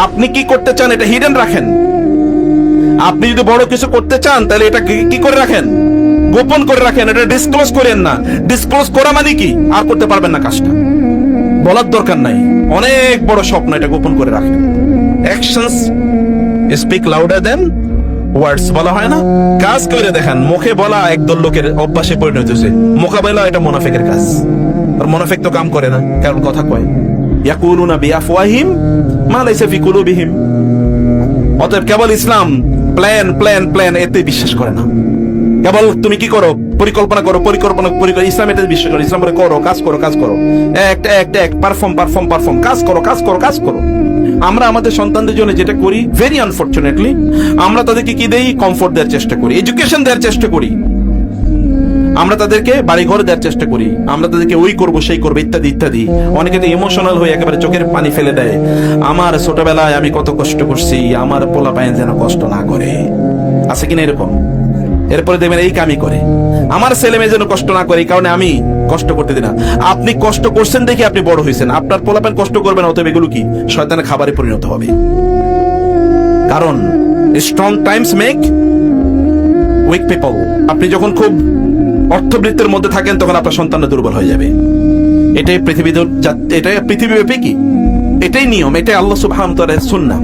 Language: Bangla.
আপনি কি করতে চান এটা হিডেন রাখেন। আপনি যদি বড় কিছু করতে চান তাহলে এটা কি করে রাখেন, গোপন করে রাখেন। এটা ডিসক্লোজ করেন না। ডিসক্লোজ করা মানে কি, আর করতে পারবেন না কাজটা, বলার দরকার নাই। অনেক বড় স্বপ্ন, এটা গোপন করে রাখেন। অ্যাকশনস স্পিক লাউডার দেন ওয়ার্ডস বলা হয় না, কাজ করে দেখান। মুখে বলা একদল লোকের অভ্যাসে পরিণত হয়েছে, মোকাবেলা এটা মুনাফিকের কাজ। আর মুনাফিক তো কাম করে না, কারণ কথা কয়। ইয়াকুলুনা বিআফওয়াহিম মা লাইসা ফি কুলুবিহিম। অতএব কেবল ইসলাম প্ল্যান প্ল্যান প্ল্যান এতে বিশ্বাস করে না। কেবল তুমি কি করো, পরিকল্পনা করো, ইসলাম এতে বিশ্বাস করে। ইসলাম বলে করো, কাজ করো, কাজ করো, এক পারফর্ম পারফর্ম পারফর্ম, কাজ করো, কাজ করো, কাজ করো। আমরা আমাদের সন্তানদের জন্য যেটা করি, ভেরি আনফরচুনেটলি, আমরা তাদেরকে কি দেই, কমফোর্ট দেওয়ার চেষ্টা করি, এডুকেশন দেওয়ার চেষ্টা করি, আমরা তাদেরকে বাড়ি ঘর দেওয়ার চেষ্টা করি, আমরা তাদেরকে ওই করবো সেই করবো ইত্যাদি ইত্যাদি। অনেকে তো ইমোশনাল হয়ে একেবারে চোখের পানি ফেলে দেয়। আমার ছোটবেলায় আমি কত কষ্ট করছি, আমার পোলা পায়েন যেন কষ্ট না করে, আছে কিনা এরকম? এরপরে দেখবেন এই কামই করে, আমার ছেলে মেয়ে যেন কষ্ট না করে, এই কারণে আমি কষ্ট করতে দিই না। আপনি কষ্ট করছেন দেখে আপনি বড় হয়েছেন, আপনার পোলা পায়েন কষ্ট করবেন, অতএব এগুলো কি শয়তানের খাবারে পরিণত হবে। কারণ strong times make weak people. আপনি যখন খুব অর্থবৃত্তের মধ্যে থাকেন তখন আপনার সন্তানরা দুর্বল হয়ে যাবে। এটাই পৃথিবীব্যাপী কি, এটাই নিয়ম, এটাই আল্লাহ সুবহানাহু ওয়া তাআলার সুন্নাহ।